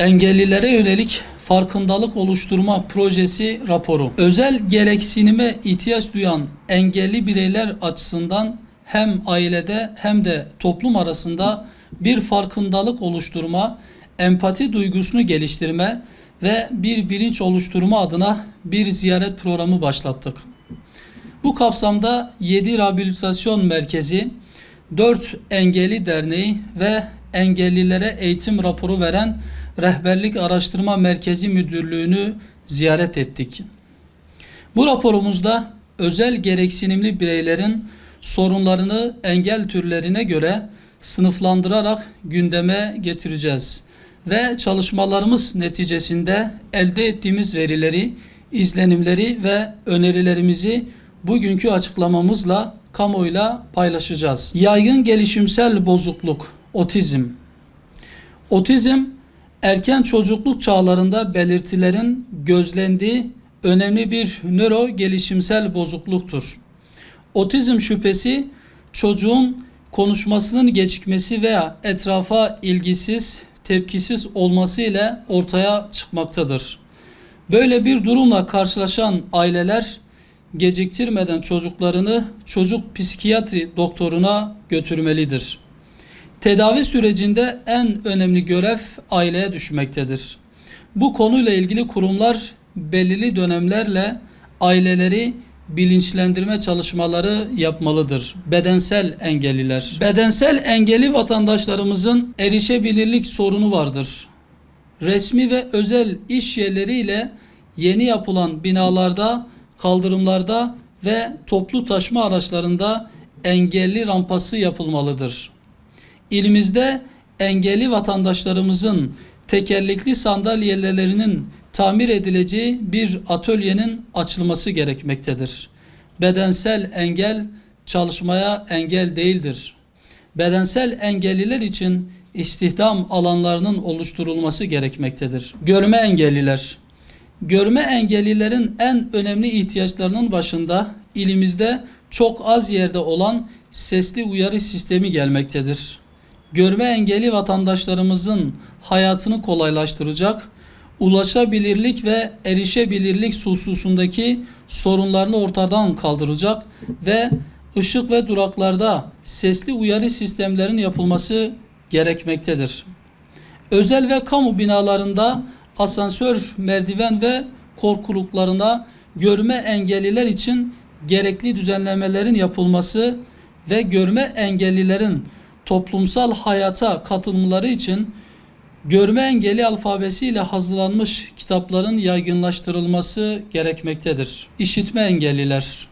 Engellilere yönelik farkındalık oluşturma projesi raporu. Özel gereksinime ihtiyaç duyan engelli bireyler açısından hem ailede hem de toplum arasında bir farkındalık oluşturma, empati duygusunu geliştirme ve bir bilinç oluşturma adına bir ziyaret programı başlattık. Bu kapsamda 7 rehabilitasyon merkezi, 4 engelli derneği ve engellilere eğitim raporu veren Rehberlik Araştırma Merkezi Müdürlüğü'nü ziyaret ettik. Bu raporumuzda özel gereksinimli bireylerin sorunlarını engel türlerine göre sınıflandırarak gündeme getireceğiz ve çalışmalarımız neticesinde elde ettiğimiz verileri, izlenimleri ve önerilerimizi bugünkü açıklamamızla kamuoyuyla paylaşacağız. Yaygın gelişimsel bozukluk, otizm. Otizm, erken çocukluk çağlarında belirtilerin gözlendiği önemli bir nöro gelişimsel bozukluktur. Otizm şüphesi çocuğun konuşmasının gecikmesi veya etrafa ilgisiz, tepkisiz olması ile ortaya çıkmaktadır. Böyle bir durumla karşılaşan aileler geciktirmeden çocuklarını çocuk psikiyatri doktoruna götürmelidir. Tedavi sürecinde en önemli görev aileye düşmektedir. Bu konuyla ilgili kurumlar belirli dönemlerle aileleri bilinçlendirme çalışmaları yapmalıdır. Bedensel engelliler. Bedensel engelli vatandaşlarımızın erişebilirlik sorunu vardır. Resmi ve özel iş yerleriyle yeni yapılan binalarda, kaldırımlarda ve toplu taşıma araçlarında engelli rampası yapılmalıdır. İlimizde engelli vatandaşlarımızın tekerlekli sandalyelerinin tamir edileceği bir atölyenin açılması gerekmektedir. Bedensel engel çalışmaya engel değildir. Bedensel engelliler için istihdam alanlarının oluşturulması gerekmektedir. Görme engelliler. Görme engellilerin en önemli ihtiyaçlarının başında ilimizde çok az yerde olan sesli uyarı sistemi gelmektedir. Görme engelli vatandaşlarımızın hayatını kolaylaştıracak, ulaşabilirlik ve erişebilirlik hususundaki sorunlarını ortadan kaldıracak ve ışık ve duraklarda sesli uyarı sistemlerinin yapılması gerekmektedir. Özel ve kamu binalarında asansör, merdiven ve korkuluklarına görme engelliler için gerekli düzenlemelerin yapılması ve görme engellilerin toplumsal hayata katılımları için görme engelli alfabesiyle hazırlanmış kitapların yaygınlaştırılması gerekmektedir. İşitme engelliler.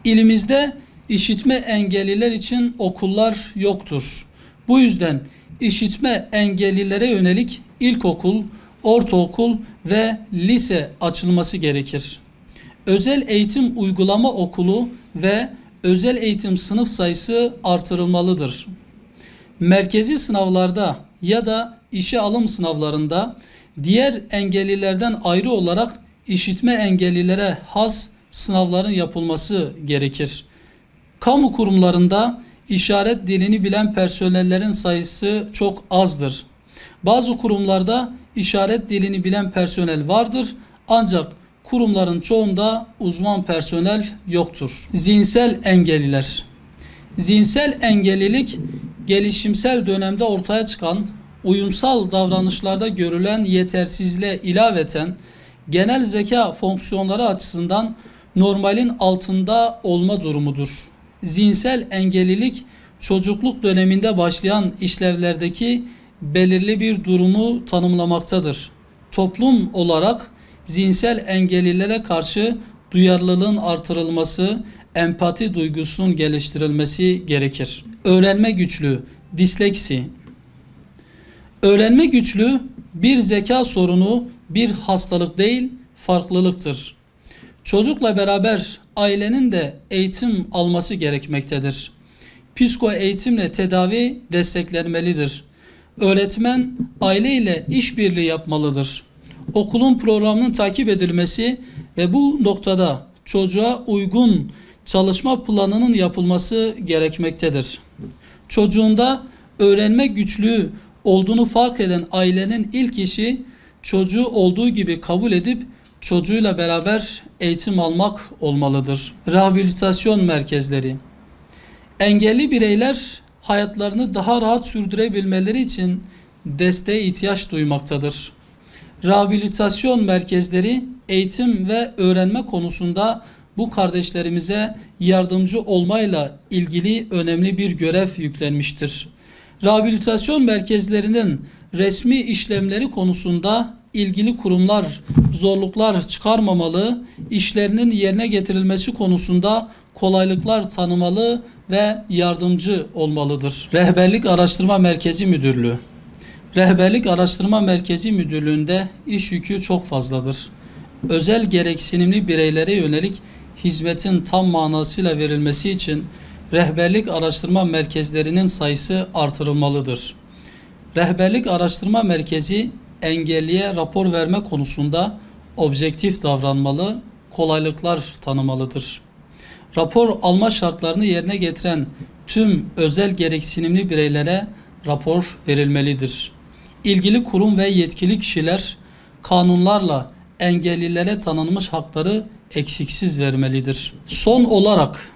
İlimizde işitme engelliler için okullar yoktur. Bu yüzden işitme engellilere yönelik ilkokul, ortaokul ve lise açılması gerekir. Özel eğitim uygulama okulu ve özel eğitim sınıf sayısı artırılmalıdır. Merkezi sınavlarda ya da işe alım sınavlarında diğer engellilerden ayrı olarak işitme engellilere has sınavların yapılması gerekir. Kamu kurumlarında işaret dilini bilen personellerin sayısı çok azdır. Bazı kurumlarda işaret dilini bilen personel vardır ancak kurumların çoğunda uzman personel yoktur. Zihinsel engelliler. Zihinsel engellilik gelişimsel dönemde ortaya çıkan uyumsal davranışlarda görülen yetersizliğe ilaveten genel zeka fonksiyonları açısından normalin altında olma durumudur. Zihinsel engellilik çocukluk döneminde başlayan işlevlerdeki belirli bir durumu tanımlamaktadır. Toplum olarak zihinsel engellilere karşı duyarlılığın artırılması, empati duygusunun geliştirilmesi gerekir. Öğrenme güçlüğü, disleksi. Öğrenme güçlüğü bir zeka sorunu, bir hastalık değil, farklılıktır. Çocukla beraber ailenin de eğitim alması gerekmektedir. Psiko eğitimle tedavi desteklenmelidir. Öğretmen aile ile işbirliği yapmalıdır. Okulun programının takip edilmesi ve bu noktada çocuğa uygun çalışma planının yapılması gerekmektedir. Çocuğunda öğrenme güçlüğü olduğunu fark eden ailenin ilk işi çocuğu olduğu gibi kabul edip çocuğuyla beraber eğitim almak olmalıdır. Rehabilitasyon merkezleri. Engelli bireyler hayatlarını daha rahat sürdürebilmeleri için desteğe ihtiyaç duymaktadır. Rehabilitasyon merkezleri eğitim ve öğrenme konusunda bu kardeşlerimize yardımcı olmayla ilgili önemli bir görev yüklenmiştir. Rehabilitasyon merkezlerinin resmi işlemleri konusunda ilgili kurumlar zorluklar çıkarmamalı, işlerinin yerine getirilmesi konusunda kolaylıklar tanımalı ve yardımcı olmalıdır. Rehberlik Araştırma Merkezi Müdürlüğü. Rehberlik Araştırma Merkezi Müdürlüğü'nde iş yükü çok fazladır. Özel gereksinimli bireylere yönelik hizmetin tam manasıyla verilmesi için rehberlik araştırma merkezlerinin sayısı artırılmalıdır. Rehberlik Araştırma Merkezi engelliye rapor verme konusunda objektif davranmalı, kolaylıklar tanımalıdır. Rapor alma şartlarını yerine getiren tüm özel gereksinimli bireylere rapor verilmelidir. İlgili kurum ve yetkili kişiler kanunlarla engellilere tanınmış hakları eksiksiz vermelidir. Son olarak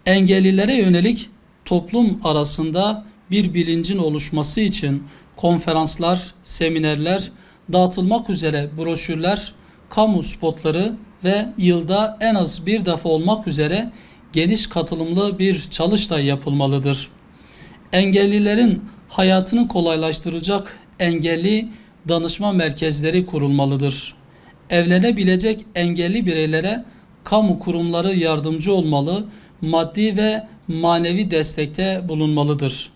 engellilere yönelik toplum arasında bir bilincin oluşması için konferanslar, seminerler, dağıtılmak üzere broşürler, kamu spotları ve yılda en az bir defa olmak üzere geniş katılımlı bir çalıştay yapılmalıdır. Engellilerin hayatını kolaylaştıracak engelli danışma merkezleri kurulmalıdır. Evlenebilecek engelli bireylere kamu kurumları yardımcı olmalı, maddi ve manevi destekte bulunmalıdır.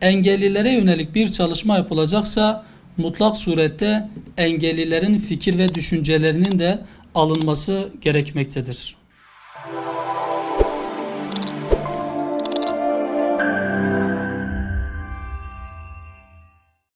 Engellilere yönelik bir çalışma yapılacaksa mutlak surette engellilerin fikir ve düşüncelerinin de alınması gerekmektedir.